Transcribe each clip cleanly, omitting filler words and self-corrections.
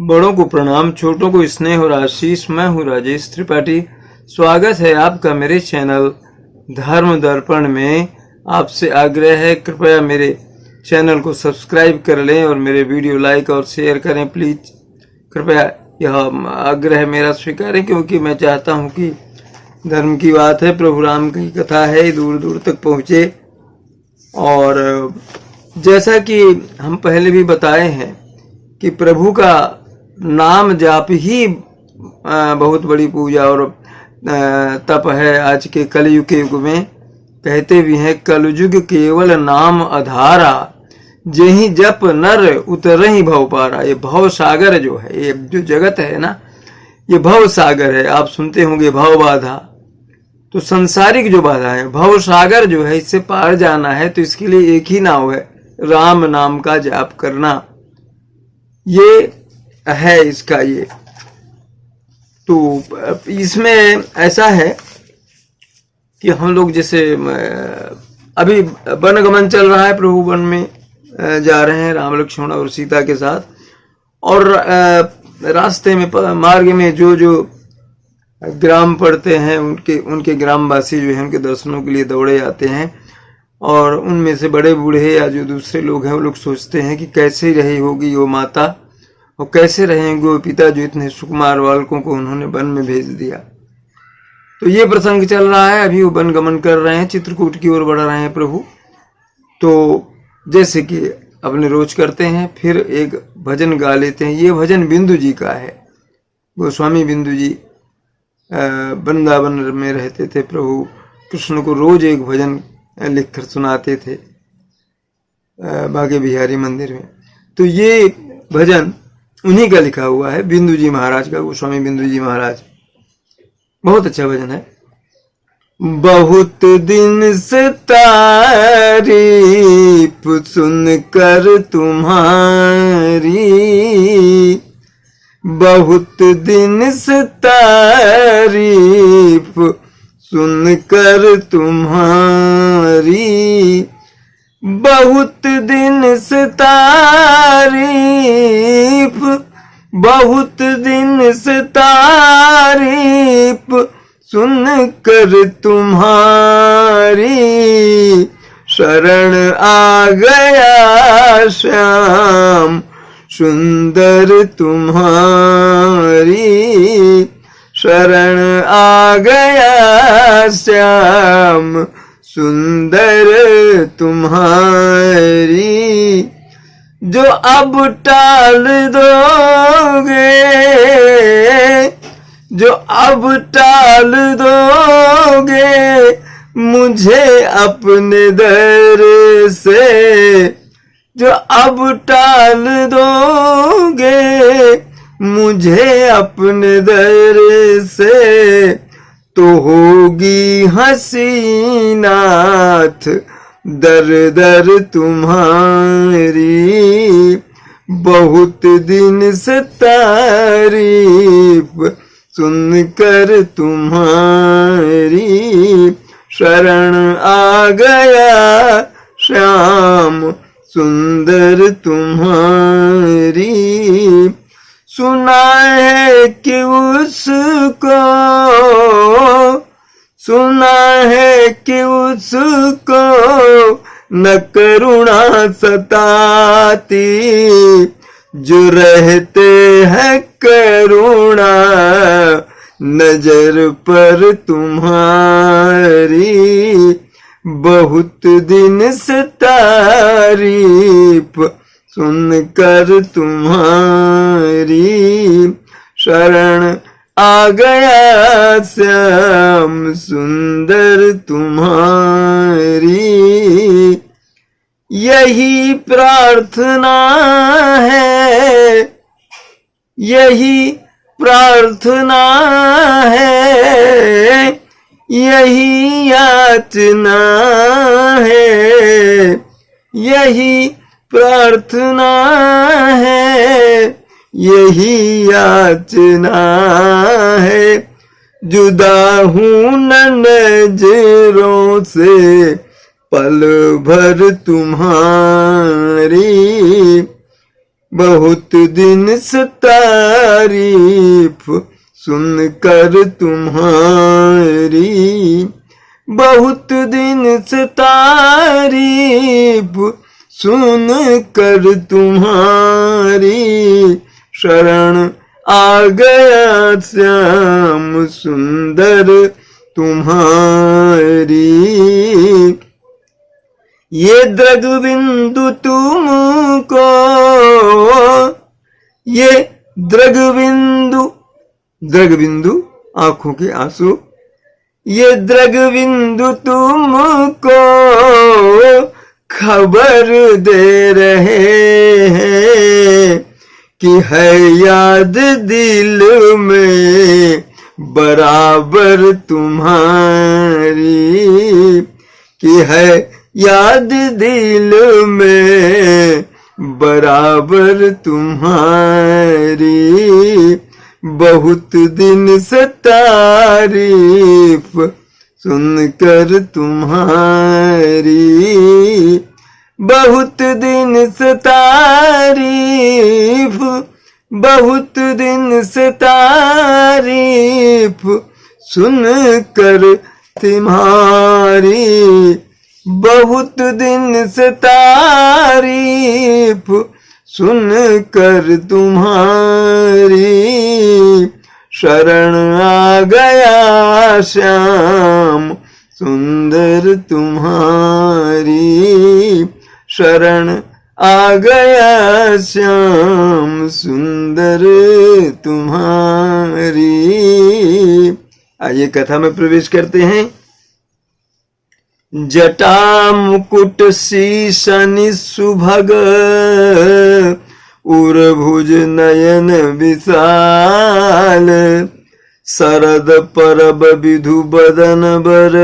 बड़ों को प्रणाम, छोटों को स्नेह और आशीष। मैं हूँ राजेश त्रिपाठी। स्वागत है आपका मेरे चैनल धर्म दर्पण में। आपसे आग्रह है, कृपया मेरे चैनल को सब्सक्राइब कर लें और मेरे वीडियो लाइक और शेयर करें प्लीज। कृपया यह आग्रह मेरा स्वीकारें, क्योंकि मैं चाहता हूँ कि धर्म की बात है, प्रभु राम की कथा है, दूर दूर तक पहुँचे। और जैसा कि हम पहले भी बताए हैं कि प्रभु का नाम जाप ही बहुत बड़ी पूजा और तप है। आज के कलयुग के युग में कहते भी हैं, कलयुग केवल नाम आधारा, जेहि जप नर उतरहि भव पारा। ये भव सागर जो है, ये जो जगत है ना, ये भव सागर है। आप सुनते होंगे भव बाधा, तो संसारिक जो बाधा है, भव सागर जो है, इससे पार जाना है तो इसके लिए एक ही नाव है, राम नाम का जाप करना। ये है इसका ये। तो इसमें ऐसा है कि हम लोग जैसे अभी वनगमन चल रहा है, प्रभु वन में जा रहे हैं राम लक्ष्मण और सीता के साथ। और रास्ते में मार्ग में जो जो ग्राम पड़ते हैं, उनके ग्रामवासी जो हैं, उनके दर्शनों के लिए दौड़े आते हैं। और उनमें से बड़े बूढ़े या जो दूसरे लोग हैं, वो लोग सोचते हैं कि कैसे रही होगी वो माता और कैसे रहेंगे वो पिता, जो इतने सुकुमार बालकों को उन्होंने वन में भेज दिया। तो ये प्रसंग चल रहा है। अभी वो वन गमन कर रहे हैं, चित्रकूट की ओर बढ़ रहे हैं प्रभु। तो जैसे कि अपने रोज करते हैं, फिर एक भजन गा लेते हैं। ये भजन बिंदु जी का है। गोस्वामी बिंदु जी वृंदावन में रहते थे। प्रभु कृष्ण को रोज एक भजन लिखकर सुनाते थे बागे बिहारी मंदिर में। तो ये भजन उन्हीं का लिखा हुआ है, बिंदु जी महाराज का, गोस्वामी बिंदु जी महाराज। बहुत अच्छा भजन है। बहुत दिन से तारीफ सुनकर तुम्हारी, बहुत दिन से तारीफ सुनकर तुम्हारी, बहुत दिन से तारीफ, बहुत दिन से तारीफ सुनकर तुम्हारी, शरण आ गया श्याम सुंदर तुम्हारी, शरण आ गया श्याम सुंदर तुम्हारी। जो अब टाल दोगे, जो अब टाल दोगे मुझे अपने दर से, जो अब टाल दोगे मुझे अपने दर से, तो होगी हसीनाथ दर दर तुम्हारी, बहुत दिन से तारीफ सुनकर तुम्हारी, शरण आ गया श्याम सुंदर तुम्हारी। सुना है कि उसको, सुना है कि उसको न करुणा सताती, जो रहते हैं करुणा नजर पर तुम्हारी, बहुत दिन से तारीफ सुनकर तुम्हारी, शरण आ गया श्याम सुंदर तुम्हारी। यही प्रार्थना है, यही प्रार्थना है, यही याचना है, यही प्रार्थना है, यही याचना है। जुदा हूँ न नजरों से पल भर तुम्हारी, बहुत दिन से तारीफ सुनकर तुम्हारी, बहुत दिन से तारीफ सुनकर तुम्हारी, शरण आ गया श्याम सुंदर तुम्हारी। ये द्रग बिंदु तुमको, ये द्रग बिंदु, द्रग बिंदु आंखों के आंसू, ये द्रग बिंदु तुमको खबर दे रहे हैं कि है याद दिल में बराबर तुम्हारी, कि है याद दिल में बराबर तुम्हारी। बहुत दिन से तारीफ सुनकर तुम्हारी, बहुत दिन से तारीफ, बहुत दिन से तारीफ सुनकर तुम्हारी, बहुत दिन से तारीफ सुनकर तुम्हारी, शरण आ गया श्याम सुंदर तुम्हारी, शरण आ गया श्याम सुंदर तुम्हारी। आइए कथा में प्रवेश करते हैं। जटा मुकुट शीशनि सुभग, उर्भुज नयन विशाल, शरद परब विधु बदन बर,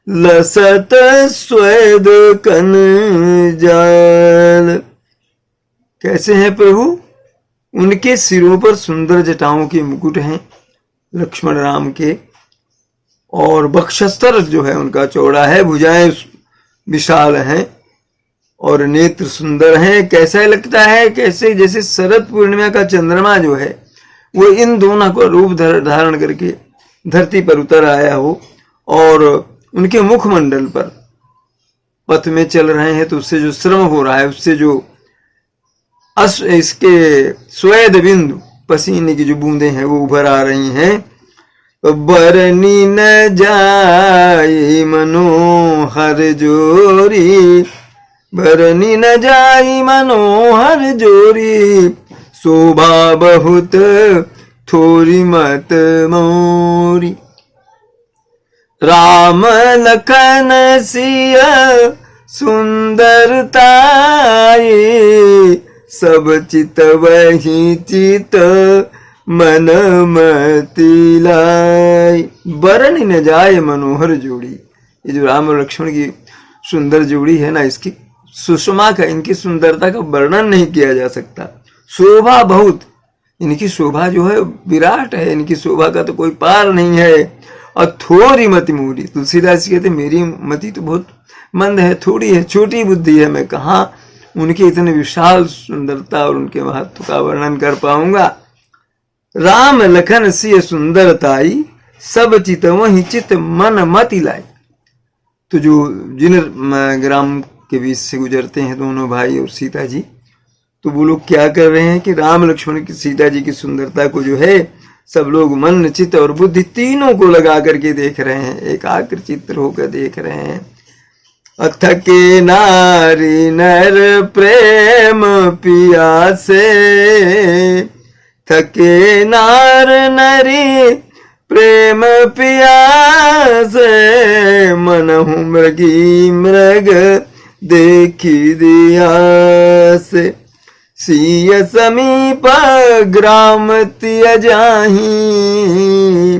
लसत स्वेद कन जाल। कैसे हैं प्रभु? उनके सिरों पर सुंदर जटाओं के मुकुट हैं लक्ष्मण राम के, और वक्षस्तर जो है उनका चौड़ा है, भुजाएं विशाल हैं और नेत्र सुंदर हैं। कैसा लगता है, कैसे जैसे शरद पूर्णिमा का चंद्रमा जो है वो इन दोनों का रूप धारण करके धरती पर उतर आया हो, और उनके मुखमंडल पर पथ में चल रहे हैं तो उससे जो श्रम हो रहा है, उससे जो इसके स्वेद बिंदु पसीने की जो बूंदें हैं वो उभर आ रही हैं। बरनी न जाई मनोहर जोरी, बरनी न जाई मनोहर जोरी, शोभा बहुत थोड़ी मत मोरी। राम लखन सिया सुंदरताई, सब चित वही चित मन मति लाई। बरन न जाए मनोहर जोड़ी, ये जो राम और लक्ष्मण की सुंदर जोड़ी है ना, इसकी सुषमा का, इनकी सुंदरता का वर्णन नहीं किया जा सकता। शोभा बहुत, इनकी शोभा जो है विराट है, इनकी शोभा का तो कोई पार नहीं है। और थोड़ी मति मोरी, तुलसीदास जी कहते मेरी मति तो बहुत मंद है, थोड़ी है, छोटी बुद्धि है, मैं कहाँ उनके इतने विशाल सुंदरता और उनके महत्व का वर्णन कर पाऊंगा। राम लखन सिय सुंदरताई, सब चित वही चित मन मति लाई। तो जो जिन ग्राम के बीच से गुजरते हैं दोनों भाई और सीता जी, तो वो लोग क्या कर रहे हैं कि राम लक्ष्मण की सीता जी की सुंदरता को जो है सब लोग मन चित्त और बुद्धि तीनों को लगा करके देख रहे हैं, एकाग्र चित्त होकर देख रहे हैं। थके नारी नर प्रेम पियासे, थके नार नरी प्रेम पियासे, मनहु मृगी मृग देखी दिया से। सिय समीप ग्राम तिय जाही,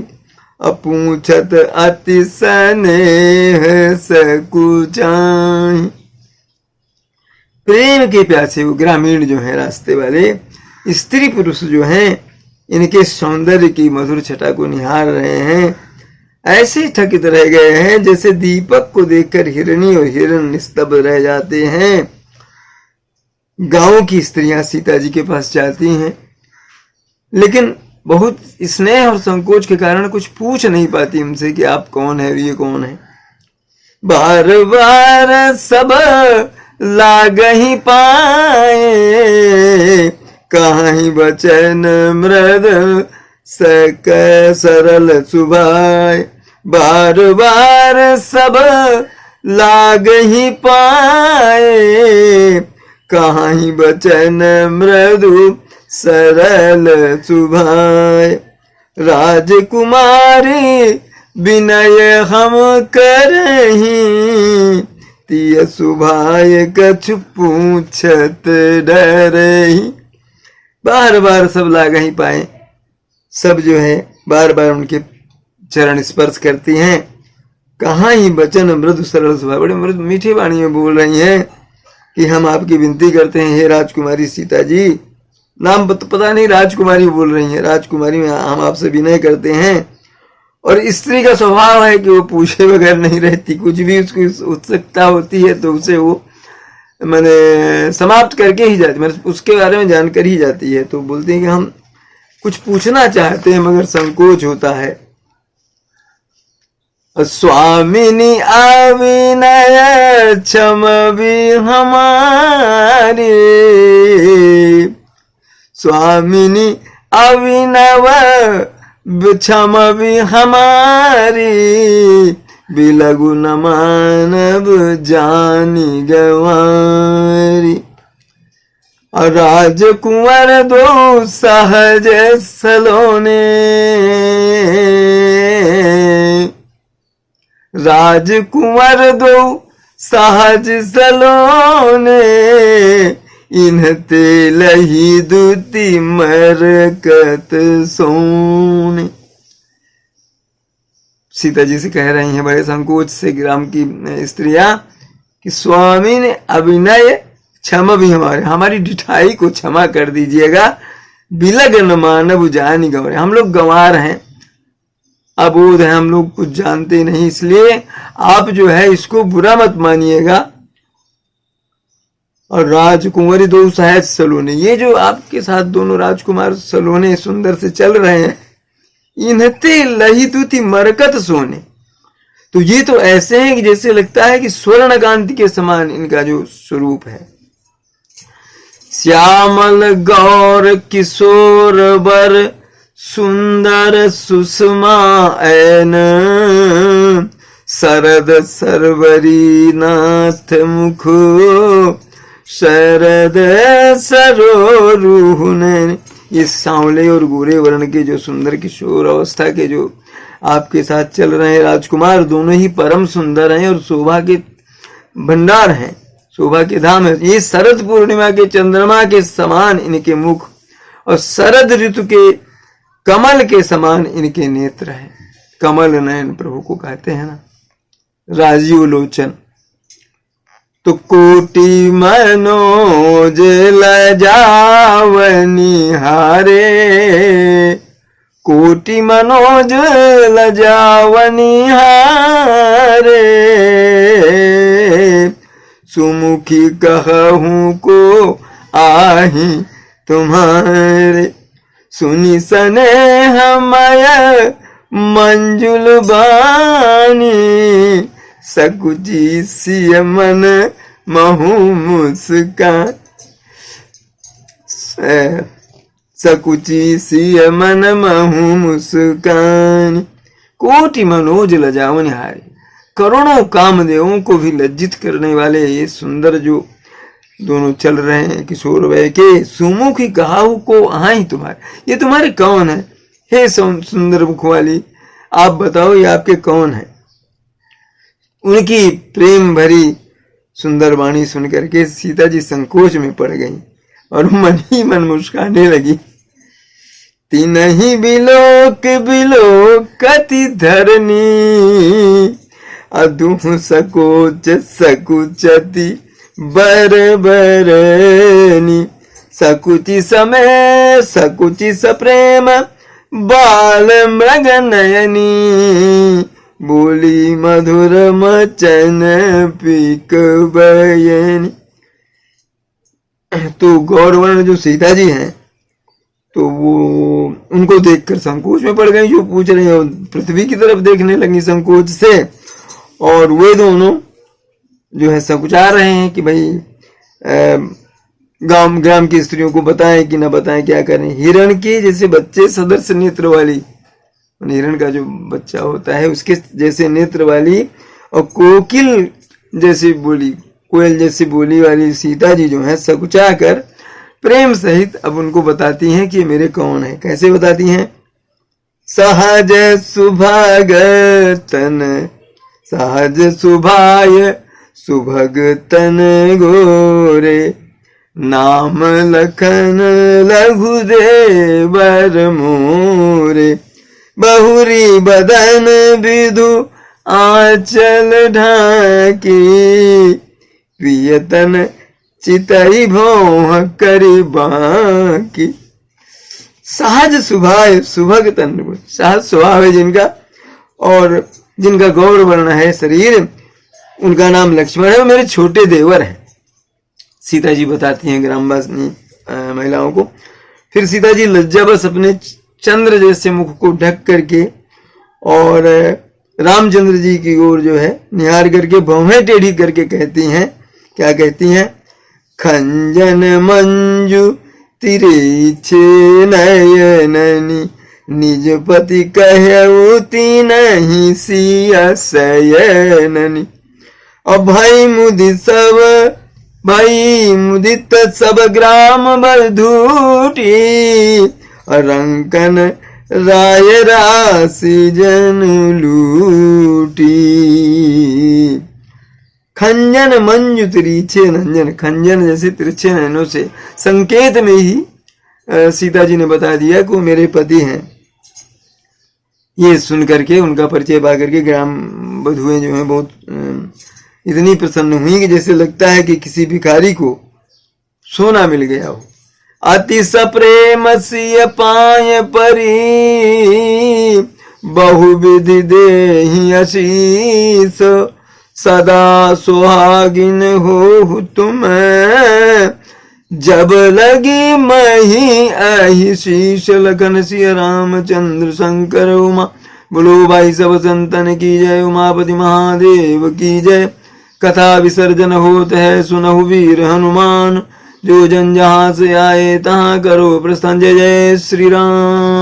अपूछत अति स्नेह सकुचाही। प्रेम के प्यासे वो ग्रामीण जो है, रास्ते वाले स्त्री पुरुष जो हैं, इनके सौंदर्य की मधुर छटा को निहार रहे हैं। ऐसे थकित रह गए हैं जैसे दीपक को देखकर हिरणी और हिरण निस्तब्ध रह जाते हैं। गांव की स्त्रियां सीता जी के पास जाती हैं, लेकिन बहुत स्नेह और संकोच के कारण कुछ पूछ नहीं पाती उनसे कि आप कौन है और ये कौन है। बार बार सब लाग ही पाए, कहीं बचन मृद सक सरल सुभाए। बार बार सब लाग ही पाए, कहीं बचन मृदु सरल सुभाए। राजकुमारी विनय हम करही, तिय सुभाय कछु पूछत डरही। बार बार सब लाग ही पाए, सब जो है बार बार उनके चरण स्पर्श करती हैं। कहाँ ही बचन मृदु सरल सुभाय, बड़े मृदु मीठी वाणी में बोल रही हैं कि हम आपकी विनती करते हैं हे राजकुमारी सीता जी। नाम पता नहीं राजकुमारी बोल रही हैं, राजकुमारी में हम आपसे विनय करते हैं। और स्त्री का स्वभाव है कि वो पूछे बगैर नहीं रहती, कुछ भी उसकी उत्सुकता होती है तो उसे वो मैंने समाप्त करके ही जाती, मैंने उसके बारे में जानकर ही जाती है। तो बोलते हैं कि हम कुछ पूछना चाहते हैं मगर संकोच होता है। स्वामिनी अविनय क्षम भी हमारी, स्वामिनी अविनव क्षम भी हमारी, बिलगु न मानव जानी गवारी। और राजकुंवर दो सहज सलोने, राजकुंवर दो सहज सलोने, इन्हते लही दूती मरकत सोने। सीता जी से कह रही हैं बड़े संकोच से ग्राम की स्त्रियां कि स्वामी ने अभिनय क्षमा भी हमारी ढिठाई को क्षमा कर दीजिएगा। बिलग न मानव जानी गंवार, हम लोग गंवार हैं, अबोध है, हम लोग कुछ जानते नहीं, इसलिए आप जो है इसको बुरा मत मानिएगा। और राजकुमारी दो सहज सलोने, ये जो आपके साथ दोनों राजकुमार सलोने सुंदर से चल रहे हैं, इन्हते लही दूती मरकत सोने, तो ये तो ऐसे हैं कि जैसे लगता है कि स्वर्ण कांति के समान इनका जो स्वरूप है। श्यामल गौर किशोर बर सुंदर सुषमा ऐन, शरद सरवरी नाथ मुख शरद सरोरुहन। इस सांवले और गोरे वर्ण के जो सुंदर किशोर अवस्था के जो आपके साथ चल रहे हैं राजकुमार, दोनों ही परम सुंदर हैं और शोभा के भंडार हैं, शोभा के धाम है। ये शरद पूर्णिमा के चंद्रमा के समान इनके मुख और शरद ऋतु के कमल के समान इनके नेत्र हैं। कमल नयन प्रभु को कहते हैं ना, राजीव लोचन। तो कोटि मनोज लजावनी हारे, कोटि मनोज लजावनी हारे, सुमुखी कहूँ को आही तुम्हारे, सुनी सनेह मय मंजुल बानी, सकुची सिय मन महु मुस्कान, सकुची सिय मन महु मुस्कान। कोटि मनोज लजावन हारे, करोड़ों कामदेवों को भी लज्जित करने वाले ये सुंदर जो दोनों चल रहे हैं किशोर वय के, सुमुखी कहाऊ को आही तुम्हारे, ये तुम्हारे कौन है हे सुंदर मुख वाली, आप बताओ ये आपके कौन है। उनकी प्रेम भरी सुंदर वाणी सुनकर के सीता जी संकोच में पड़ गईं और मन ही मन मुस्काने लगी। तिनहि बिलोक बिलोकति धरनी, अदुह सकोच सकुचति बर बरनी, सकुचि समय सकुचि सप्रेम बाल मृग नयनी, बोली मधुर मचन पीक बयनी। तो गौरवर्ण जो सीता जी हैं तो वो उनको देखकर संकोच में पड़ गई, जो पूछ रही हैं पृथ्वी की तरफ देखने लगी संकोच से, और वे दोनों जो है सकुचा रहे हैं कि भाई ग्राम की स्त्रियों को बताएं कि ना बताएं, क्या करें। हिरण के जैसे बच्चे सदृश नेत्र वाली, हिरण का जो बच्चा होता है उसके जैसे नेत्र वाली और कोकिल जैसी बोली, कोयल जैसी बोली वाली सीता जी जो है सकुचा कर प्रेम सहित अब उनको बताती हैं कि मेरे कौन है। कैसे बताती हैं? सहज सुभगतन, सहज सुभाय सुभगतन गोरे, नाम लखन लघु देवर मोरे, बहुरी बदन विधु आंचल ढाकी, प्रियतन चितई भौह करी बाकी। सहज सुभाय सुभग तन, सहज स्वभाव है जिनका और जिनका गौर वर्ण है शरीर, उनका नाम लक्ष्मण है, वो मेरे छोटे देवर हैं। सीता जी बताती हैं ग्रामवासिनी महिलाओं को। फिर सीता जी लज्जावश अपने चंद्र जैसे मुख को ढक करके और रामचंद्र जी की ओर जो है निहार करके भौहें टेढ़ी करके कहती हैं, क्या कहती हैं? खंजन मंजू तिरछे नयननी, निज पति कहऊ नहीं सिया शयननी। और भाई मुदित सब ग्राम बधूटी, रंकन राय राशि जन लूटी। खंजन मंजू तिरछे नंजन, खंजन जैसे तिरछे नयनों से संकेत में ही सीता जी ने बता दिया कि वो मेरे पति हैं। ये सुन करके उनका परिचय पा करके ग्राम बधुएं जो हैं बहुत इतनी प्रसन्न हुई कि जैसे लगता है कि किसी भिखारी को सोना मिल गया हो। अति सप्रेम सिय पाय परी, बहुविधि देहि आशीष, सदा सुहागिन हो तुम, जब लगी मही अहि शीश। लखन सिय रामचंद्र शंकर उमा, बोलो भाई सब संतन की जय, उमापति महादेव की जय। कथा विसर्जन होत है सुनहु वीर हनुमान, जो जन जहाँ से आए तहाँ करो प्रस्थान। जय जय श्री राम।